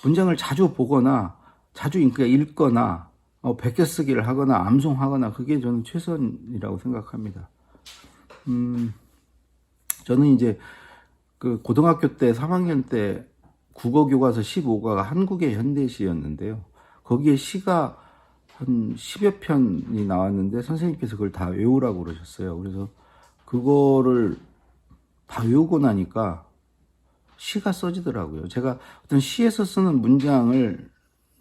문장을 자주 보거나 자주 읽거나 베껴쓰기를 하거나 암송하거나 그게 저는 최선이라고 생각합니다. 저는 이제 그 고등학교 때 3학년 때 국어 교과서 15과가 한국의 현대시였는데요. 거기에 시가 한 10여 편이 나왔는데 선생님께서 그걸 다 외우라고 그러셨어요. 그래서 그거를 다 외우고 나니까 시가 써지더라고요. 제가 어떤 시에서 쓰는 문장을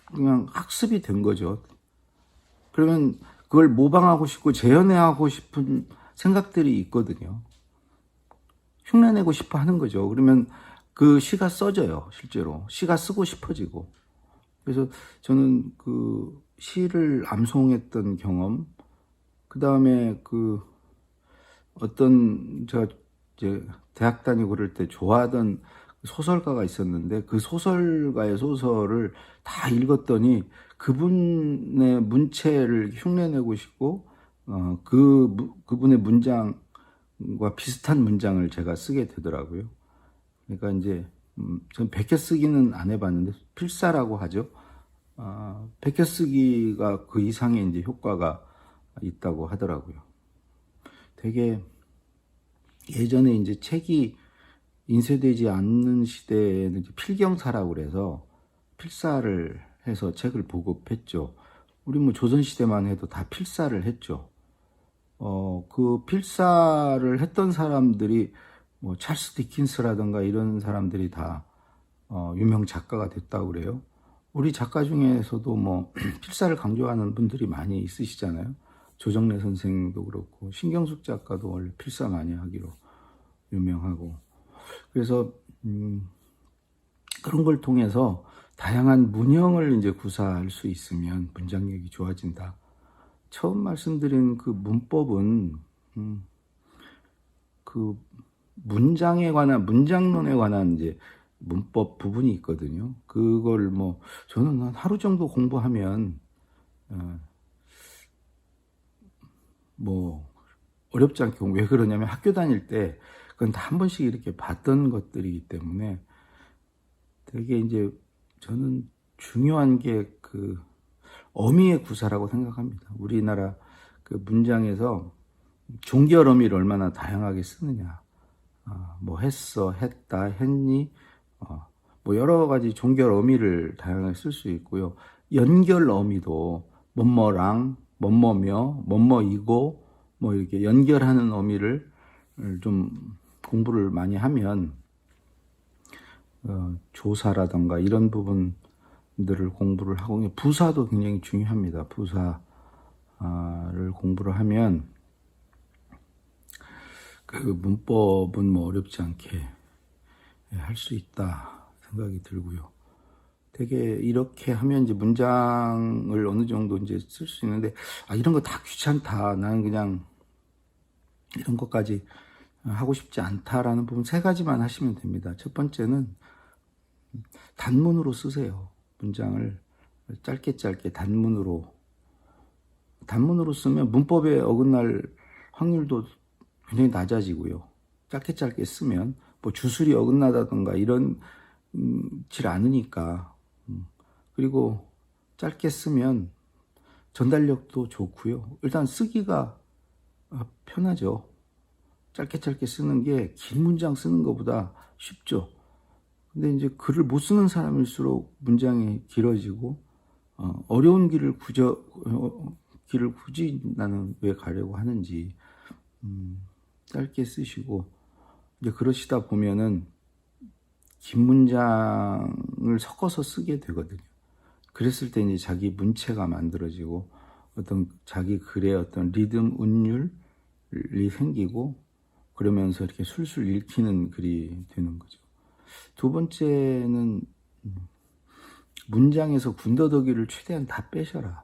그냥 학습이 된 거죠. 그러면 그걸 모방하고 싶고 재현하고 싶은 생각들이 있거든요. 흉내내고 싶어 하는 거죠. 그러면 그 시가 써져요. 실제로 시가 쓰고 싶어지고. 그래서 저는 그 시를 암송했던 경험, 그 다음에 그 어떤 제가 이제 대학 다니고 그럴 때 좋아하던 소설가가 있었는데 그 소설가의 소설을 다 읽었더니 그분의 문체를 흉내내고 싶고 그분의 문장과 비슷한 문장을 제가 쓰게 되더라고요. 그러니까 이제 전 베껴쓰기는 안 해봤는데 필사라고 하죠. 베껴쓰기가 그 이상의 이제 효과가 있다고 하더라고요. 되게 예전에 이제 책이 인쇄되지 않는 시대에는 이제 필경사라고 그래서 필사를 해서 책을 보급했죠. 우리 뭐 조선시대만 해도 다 필사를 했죠. 그 필사를 했던 사람들이 뭐 찰스 디킨스라든가 이런 사람들이 다 유명 작가가 됐다고 그래요. 우리 작가 중에서도 뭐 필사를 강조하는 분들이 많이 있으시잖아요. 조정래 선생도 그렇고 신경숙 작가도 원래 필사 많이 하기로 유명하고. 그래서 그런 걸 통해서 다양한 문형을 이제 구사할 수 있으면 문장력이 좋아진다. 처음 말씀드린 그 문법은 그 문장에 관한 문장론에 관한 이제 문법 부분이 있거든요. 그걸 뭐 저는 한 하루 정도 공부하면 뭐 어렵지 않게 왜 그러냐면 학교 다닐 때 그건 다 한 번씩 이렇게 봤던 것들이기 때문에 되게 이제 저는 중요한 게 그 어미의 구사라고 생각합니다. 우리나라 그 문장에서 종결 어미를 얼마나 다양하게 쓰느냐. 뭐 했어, 했다, 했니, 뭐 여러 가지 종결 어미를 다양하게 쓸 수 있고요. 연결 어미도 뭐뭐랑, 뭐뭐며, 뭐뭐이고, 뭐 이렇게 연결하는 어미를 좀 공부를 많이 하면 조사라던가 이런 부분들을 공부를 하고 부사도 굉장히 중요합니다. 부사를 공부를 하면 그 문법은 뭐 어렵지 않게 할 수 있다 생각이 들고요. 되게 이렇게 하면 이제 문장을 어느 정도 이제 쓸 수 있는데 이런 거 다 귀찮다. 나는 그냥 이런 것까지 하고 싶지 않다라는 부분 세 가지만 하시면 됩니다. 첫 번째는 단문으로 쓰세요. 문장을 짧게 단문으로 쓰면 문법에 어긋날 확률도 굉장히 낮아지고요. 짧게 쓰면 뭐 주술이 어긋나다던가 이런 질 않으니까. 그리고 짧게 쓰면 전달력도 좋고요. 일단 쓰기가 편하죠. 짧게 쓰는 게 긴 문장 쓰는 것보다 쉽죠. 근데 이제 글을 못 쓰는 사람일수록 문장이 길어지고 어려운 길을 굳이 나는 왜 가려고 하는지 짧게 쓰시고 이제 그러시다 보면은 긴 문장을 섞어서 쓰게 되거든요. 그랬을 때 이제 자기 문체가 만들어지고 어떤 자기 글의 어떤 리듬, 운율이 생기고 그러면서 이렇게 술술 읽히는 글이 되는 거죠. 두 번째는 문장에서 군더더기를 최대한 다 빼셔라.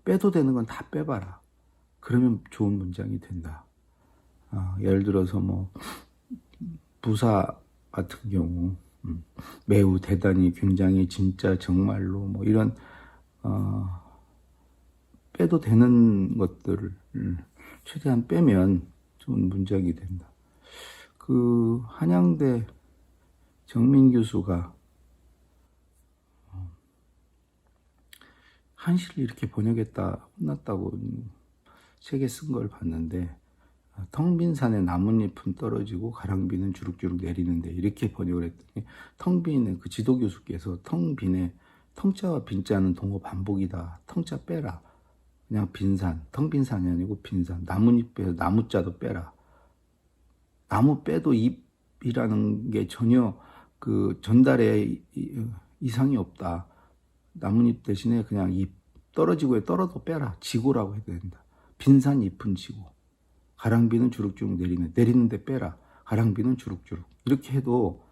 빼도 되는 건 다 빼봐라. 그러면 좋은 문장이 된다. 예를 들어서 뭐 부사 같은 경우 매우, 대단히, 굉장히, 진짜, 정말로 뭐 이런 빼도 되는 것들을 최대한 빼면 좋은 문장이 된다. 그 한양대 정민 교수가 한시를 이렇게 번역했다 혼났다고 책에 쓴 걸 봤는데, 텅 빈 산에 나뭇잎은 떨어지고 가랑비는 주룩주룩 내리는데, 이렇게 번역을 했더니 텅 빈의 그 지도 교수께서 텅 빈의 텅자와 빈자는 동어 반복이다. 텅자 빼라. 그냥 빈산, 텅 빈 산이 아니고 빈산. 나뭇잎 빼서 나무자도 빼라. 나무 빼도 잎이라는 게 전혀 그 전달에 이상이 없다. 나뭇잎 대신에 그냥 잎 떨어지고에 떨어도 빼라. 지고라고 해야 된다. 빈산 잎은 지고. 가랑비는 주룩주룩 내리는데 빼라. 가랑비는 주룩주룩. 이렇게 해도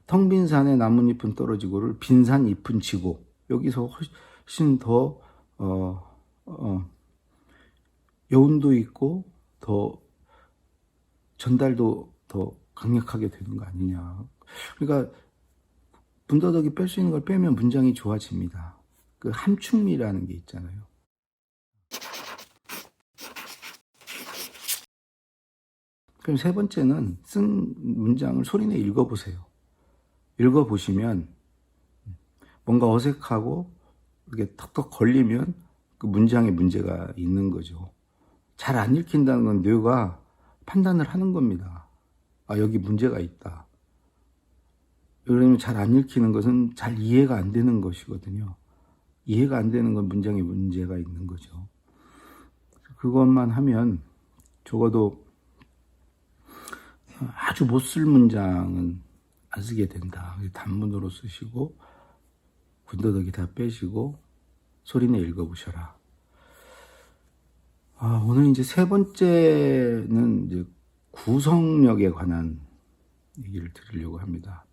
텅 빈 산에 나뭇잎은 떨어지고를 빈산 잎은 지고. 여기서 훨씬 더 여운도 있고 더 전달도 더 강력하게 되는 거 아니냐. 그러니까 분더덕이 뺄 수 있는 걸 빼면 문장이 좋아집니다. 그 함축미라는 게 있잖아요. 그럼 세 번째는 쓴 문장을 소리내 읽어보세요. 읽어보시면 뭔가 어색하고 이렇게 턱턱 걸리면 그 문장에 문제가 있는 거죠. 잘 안 읽힌다는 건 뇌가 판단을 하는 겁니다. 아, 여기 문제가 있다. 그러면 잘 안 읽히는 것은 잘 이해가 안 되는 것이거든요. 이해가 안 되는 건 문장에 문제가 있는 거죠. 그것만 하면 적어도 아주 못 쓸 문장은 안 쓰게 된다. 단문으로 쓰시고 군더더기 다 빼시고 소리내 읽어보셔라. 오늘 이제 세 번째는 이제 구성력에 관한 얘기를 드리려고 합니다.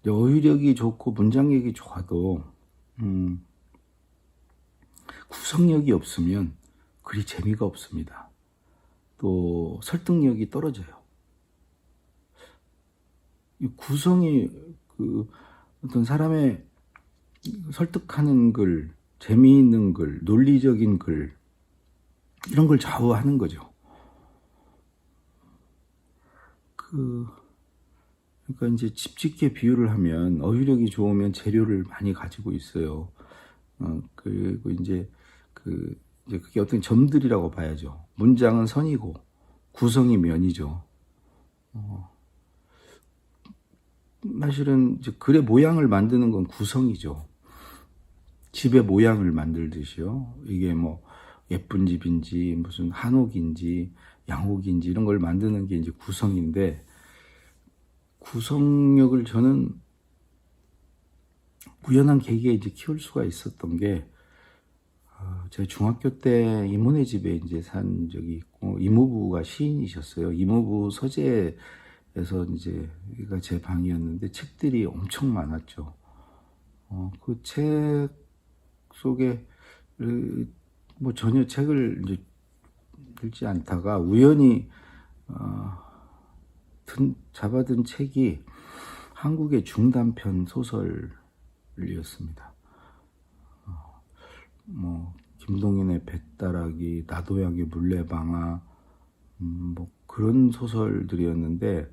어휘력이 좋고 문장력이 좋아도 구성력이 없으면 글이 재미가 없습니다. 또 설득력이 떨어져요. 이 구성이 어떤 사람의 설득하는 글, 재미있는 글, 논리적인 글 이런 걸 좌우하는 거죠. 그러니까 이제 집 짓기에 비유를 하면 어휘력이 좋으면 재료를 많이 가지고 있어요. 그리고 이제 그게 어떤 점들이라고 봐야죠. 문장은 선이고 구성이 면이죠. 사실은 이제 글의 모양을 만드는 건 구성이죠. 집의 모양을 만들듯이요. 이게 뭐 예쁜 집인지 무슨 한옥인지 양옥인지 이런 걸 만드는 게 이제 구성인데, 구성력을 저는 우연한 계기에 이제 키울 수가 있었던 게, 제가 중학교 때 이모네 집에 이제 산 적이 있고, 이모부가 시인이셨어요. 이모부 서재에서 이제 여기가 제 방이었는데 책들이 엄청 많았죠. 그 책 속에 뭐 전혀 책을 이제 읽지 않다가 우연히 잡아든 책이 한국의 중단편 소설이었습니다. 뭐 김동인의 뱃다라기, 나도약의 물레방아, 뭐 그런 소설들이었는데,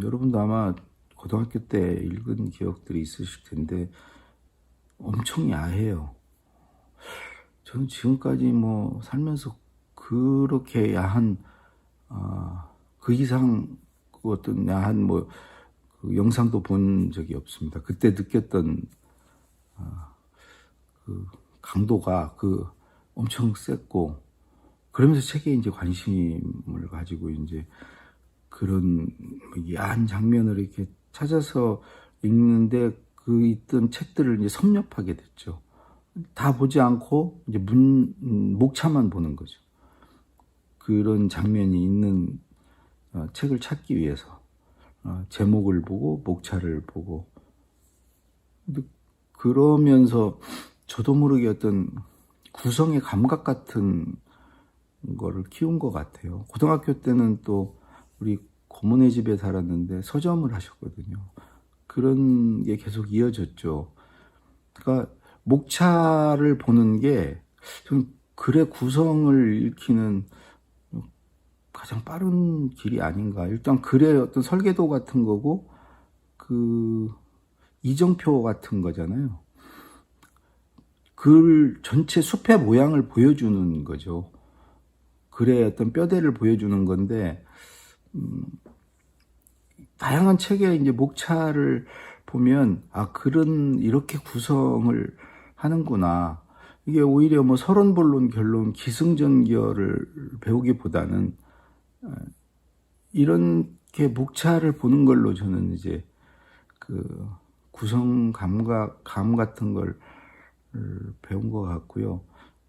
여러분도 아마 고등학교 때 읽은 기억들이 있으실 텐데 엄청 야해요. 저는 지금까지 뭐 살면서 그렇게 야한 그 이상 그 어떤 야한 뭐 그 영상도 본 적이 없습니다. 그때 느꼈던 그 강도가 엄청 셌고, 그러면서 책에 이제 관심을 가지고 이제 그런 야한 장면을 이렇게 찾아서 읽는데 그 있던 책들을 이제 섭렵하게 됐죠. 다 보지 않고 이제 목차만 보는 거죠. 그런 장면이 있는 책을 찾기 위해서 제목을 보고 목차를 보고, 그러면서 저도 모르게 어떤 구성의 감각 같은 거를 키운 것 같아요. 고등학교 때는 또 우리 고모네 집에 살았는데 서점을 하셨거든요. 그런 게 계속 이어졌죠. 그러니까 목차를 보는 게 좀 글의 구성을 읽히는 가장 빠른 길이 아닌가. 일단 글의 어떤 설계도 같은 거고 그 이정표 같은 거잖아요. 글 전체 숲의 모양을 보여주는 거죠. 글의 어떤 뼈대를 보여주는 건데, 다양한 책의 이제 목차를 보면, 아, 글은 이렇게 구성을 하는구나. 이게 오히려 뭐 서론, 본론, 결론, 기승전결을 배우기보다는 이렇게 목차를 보는 걸로 저는 이제 그 구성 감 같은 걸 배운 것 같고요.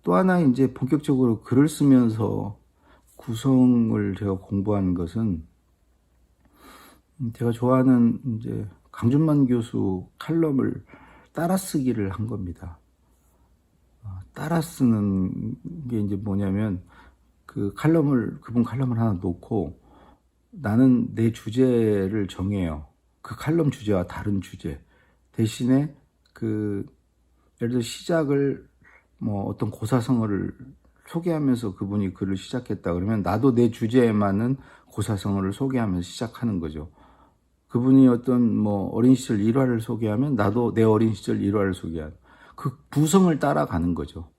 또 하나 이제 본격적으로 글을 쓰면서 구성을 제가 공부한 것은 제가 좋아하는 이제 강준만 교수 칼럼을 따라쓰기를 한 겁니다. 따라 쓰는 게 이제 뭐냐면 그분 칼럼을 하나 놓고 나는 내 주제를 정해요. 그 칼럼 주제와 다른 주제. 대신에 예를 들어 시작을 뭐 어떤 고사성어를 소개하면서 그분이 글을 시작했다 그러면 나도 내 주제에 맞는 고사성어를 소개하면서 시작하는 거죠. 그분이 어떤 뭐 어린 시절 일화를 소개하면 나도 내 어린 시절 일화를 소개하는 그 구성을 따라가는 거죠.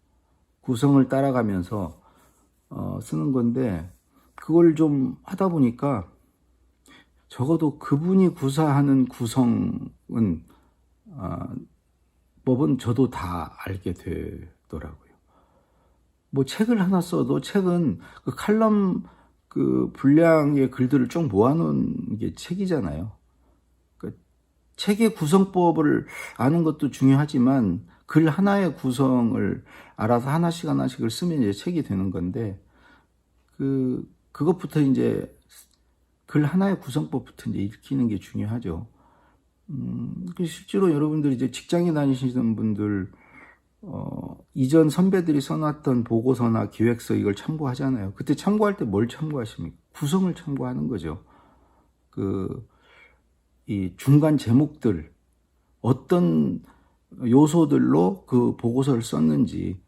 구성을 따라가면서 쓰는 건데 그걸 좀 하다 보니까 적어도 그분이 구사하는 구성은 법은 저도 다 알게 되더라고요. 뭐 책을 하나 써도 책은 그 칼럼 그 분량의 글들을 쭉 모아놓은 게 책이잖아요. 그 책의 구성법을 아는 것도 중요하지만 글 하나의 구성을 알아서 하나씩을 쓰면 이제 책이 되는 건데 그것부터 이제 글 하나의 구성법부터 이제 익히는 게 중요하죠. 실제로 여러분들이 이제 직장에 다니시는 분들 이전 선배들이 써놨던 보고서나 기획서 이걸 참고하잖아요. 그때 참고할 때 뭘 참고하십니까? 구성을 참고하는 거죠. 이 중간 제목들 어떤 요소들로 그 보고서를 썼는지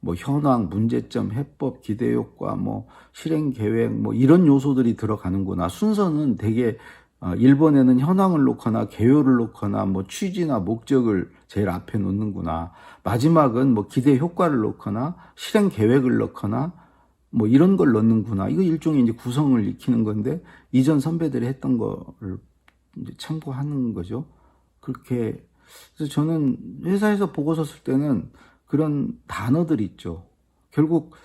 뭐 현황, 문제점, 해법, 기대 효과, 뭐 실행 계획 뭐 이런 요소들이 들어가는구나. 순서는 되게 1번에는 현황을 놓거나 개요를 놓거나 뭐 취지나 목적을 제일 앞에 놓는구나. 마지막은 뭐 기대 효과를 놓거나 실행 계획을 넣거나 뭐 이런 걸 넣는구나. 이거 일종의 이제 구성을 익히는 건데 이전 선배들이 했던 거를 이제 참고하는 거죠. 그렇게 그래서 저는 회사에서 보고서 쓸 때는 그런 단어들 있죠. 결국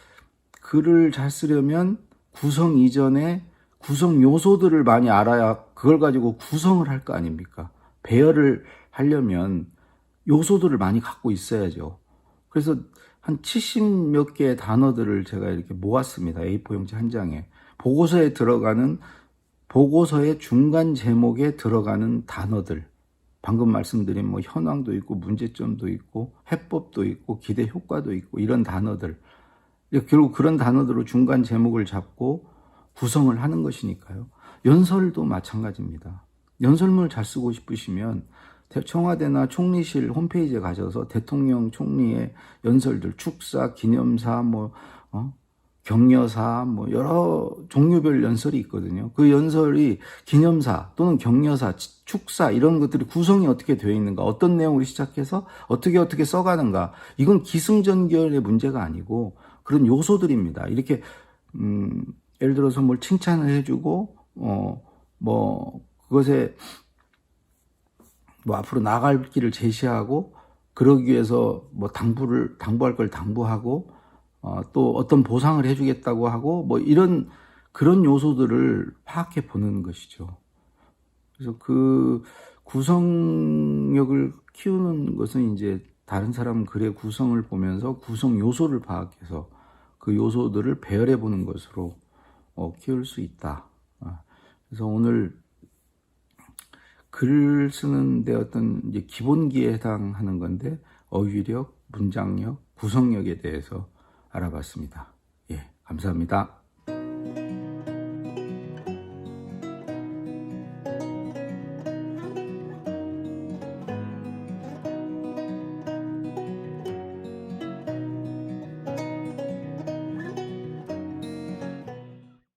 글을 잘 쓰려면 구성 이전에 구성 요소들을 많이 알아야 그걸 가지고 구성을 할 거 아닙니까? 배열을 하려면 요소들을 많이 갖고 있어야죠. 그래서 한 70 몇 개의 단어들을 제가 이렇게 모았습니다. A4 용지 한 장에. 보고서의 중간 제목에 들어가는 단어들. 방금 말씀드린 뭐 현황도 있고 문제점도 있고 해법도 있고 기대 효과도 있고 이런 단어들. 결국 그런 단어들로 중간 제목을 잡고 구성을 하는 것이니까요. 연설도 마찬가지입니다. 연설문을 잘 쓰고 싶으시면 청와대나 총리실 홈페이지에 가셔서 대통령 총리의 연설들, 축사, 기념사, 격려사, 여러 종류별 연설이 있거든요. 그 연설이 기념사 또는 격려사, 축사 이런 것들이 구성이 어떻게 되어 있는가, 어떤 내용으로 시작해서 어떻게 써가는가. 이건 기승전결의 문제가 아니고 그런 요소들입니다. 이렇게 예를 들어서 뭘 칭찬을 해주고 그것에 앞으로 나갈 길을 제시하고 그러기 위해서 당부할 걸 당부하고 또 어떤 보상을 해주겠다고 하고 그런 요소들을 파악해 보는 것이죠. 그래서 그 구성력을 키우는 것은 이제 다른 사람 글의 구성을 보면서 구성 요소를 파악해서 그 요소들을 배열해 보는 것으로 키울 수 있다. 그래서 오늘 글 쓰는데 어떤 이제 기본기에 해당하는 건데 어휘력, 문장력, 구성력에 대해서 알아봤습니다. 예, 감사합니다.